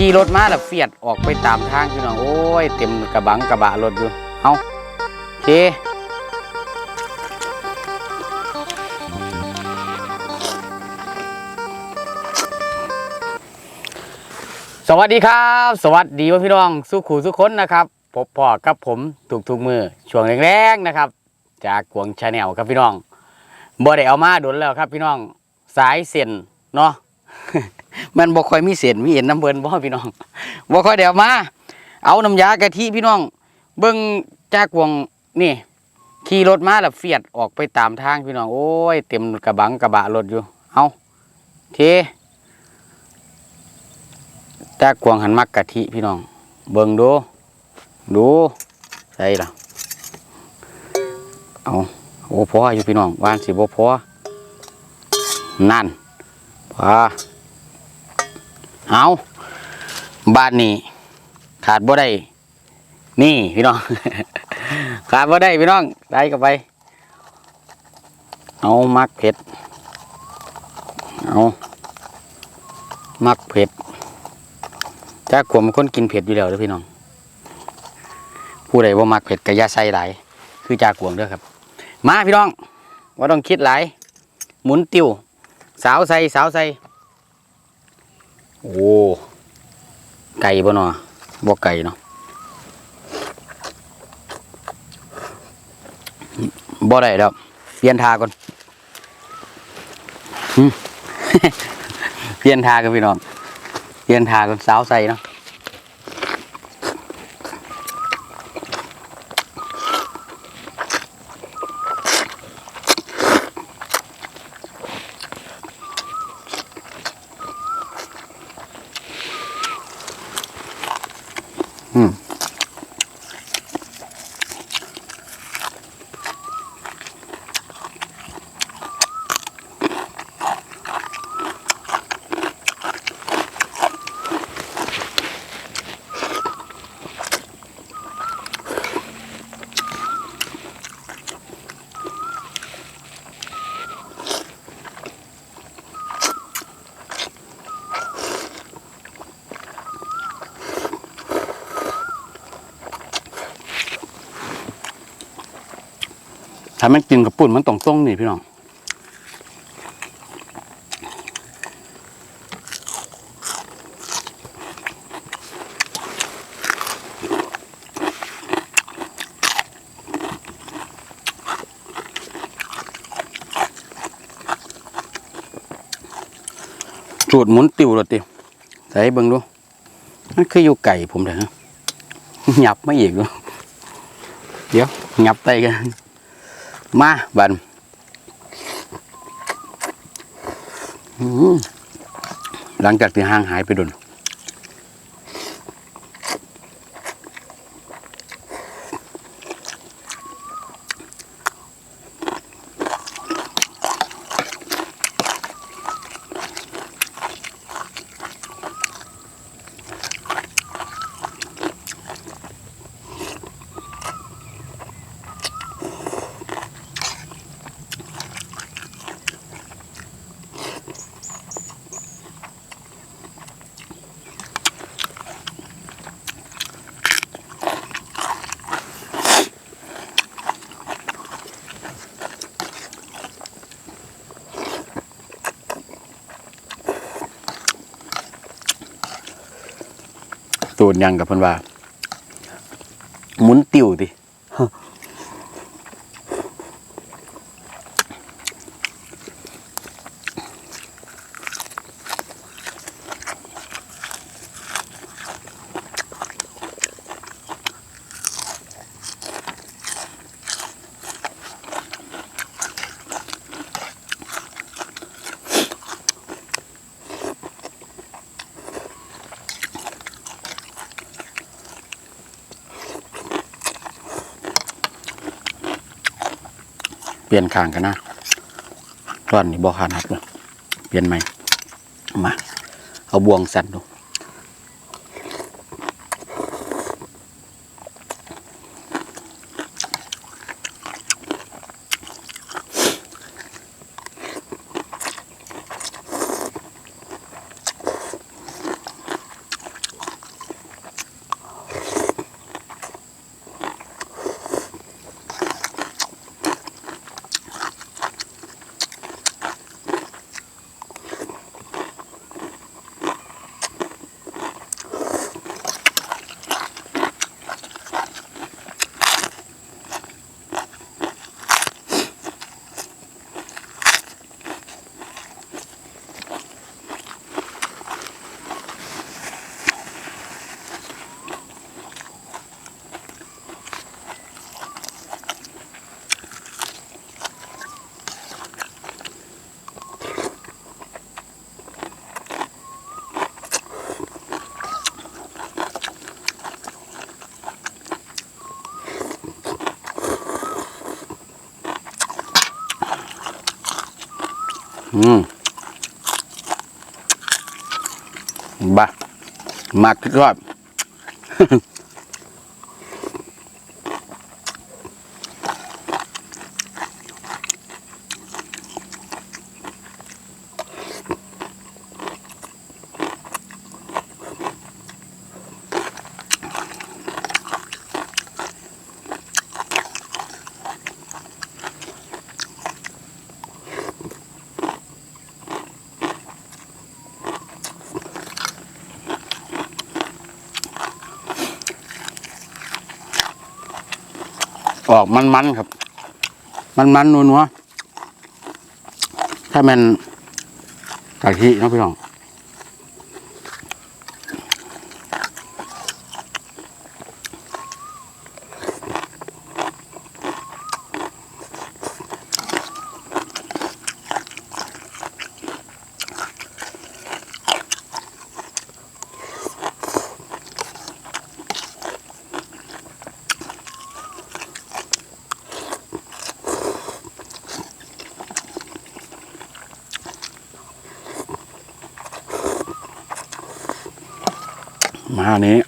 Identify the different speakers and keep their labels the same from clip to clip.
Speaker 1: ขี่รถมาแล้วเฟียดออกไปตามทางพี่น้องโอ้ยเต็มกระบังกระบะรถอยู่เอาโอเคสวัสดีครับสวัสดีพี่น้องสุขูสุขคนนะครับพบพ่อกับผมทุกมือช่วงแรงๆนะครับจากกวงชาแนลครับพี่น้องบ่ได้เอามาโดนแล้วครับพี่น้องสายเส้นเนาะ มันบ่ค่อยมีเส้นมีเอ็นน้ำเบิ่นบ่พี่น้องบ่ค่อยเดี๋ยวมาเอาน้ำยากะทิพี่น้องเบิ่งจากกวงนี่ขี่รถมาแล้วเฟียดออกไปตามทางพี่น้องโอ้ยเต็มกระบังกระบะรถอยู่เอาโอเคจากกวงหันมักกะทิพี่น้องเบิ่งดูใช่ล่ะเอาโอ้พออยู่พี่น้องวานสิบ่พอนั่นพอเอาบ้านนี้ขาดบ่ได้นี่พี่น้อง ขาดบ่ได้พี่น้องได้กับไปเอามักเผ็ดเอามักเผ็ดจากกวมคนกินเผ็ดอยู่แล้วเด้อพี่น้องผู้ใดว่ามักเผ็ดก็อย่าใส่หลายคือจากกวงเด้อครับมาพี่น้องว่าต้องคิดหลายหมุนติ้วสาวใส่โอ้ไก่บ่เนาะบ่ไก่เนาะบ่ได้แล้วเปลี่ยนทาก่อน เปลี่ยนทากันพี่น้องเปลี่ยนทากันสาวใส่เนาะถ้ามันกินกับปุ่นมันต้องต้งนี่พี่น้องสูตรหมุนติวเลยติใส่เบิ่งดูนั่นคืออยู่ไก่ผมเลยฮะหยับไม่อีกดูเดี๋ยวหยับไตกันมาบันหลังจากที่ห่างหายไปโดนสูตรยังกับเพิ่นว่าหมุนติวดิเปลี่ยนข้างกันนะตอนนี้บ่ขาดหักเลยเปลี่ยนใหม่มาเอาบ่วงสั่นดู มากรอด ออกมันๆครับมันนัวๆถ้ามันกะทิเนาะพี่น้องมาอันนี้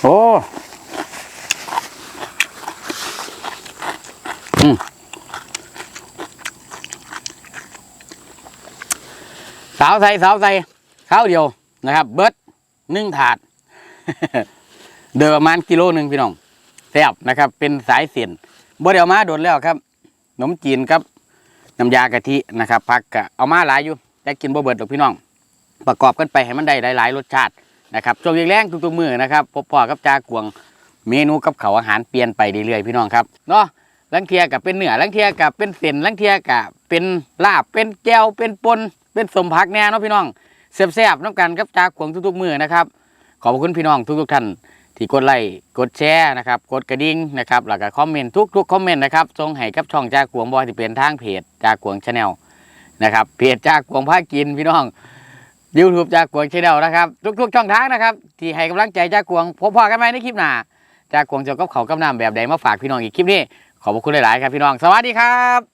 Speaker 1: โอ้สาวใส่ข้าวเดียวนะครับเบิร์ด1 ถาด เดินประมาณ1 กิโลพี่น้องแซ่บนะครับเป็นสายเสียนบ่ได้เอามาโดนแล้วครับขนมจีนครับน้ำยากะทินะครับพักกะเอามาหลายอยู่แต่กินบ่เบิดหรอกพี่น้องประกอบกันไปให้มันได้หลายๆรสชาตินะครับช่วงแรงๆทุกๆมื้อนะครับพบพ่อกับจากวงเมนูกับเขาอาหารเปลี่ยนไปเรื่อยๆพี่น้องครับเนาะลังเทียกับเป็นเนื้อลังเทียกับเป็นเส้นลังเทียกับเป็นลาบเป็นแก้วเป็นปนเป็นสมผักแน่เนาะพี่น้องแซ่บๆน้ำกันกับจากวงทุกๆมื้อนะครับขอบคุณพี่น้องทุกๆท่านที่กดไลค์กดแชร์นะครับกดกระดิ่งนะครับแล้วก็คอมเมนต์ทุกๆคอมเมนต์นะครับส่งให้กับช่องจากวงบอยที่เป็นทางเพจจากวงชาแนลนะครับเพจจากวงพากินพี่น้องYouTube จากกวงชาแนลนะครับทุกๆช่องทางนะครับที่ให้กำลังใจจากกวงพบพอกันไหมในคลิปหน้าจากกวงจะกับเขาวกับน้ำแบบใดมาฝากพี่น้องอีกคลิปนี้ขอบคุณหลายๆครับพี่น้องสวัสดีครับ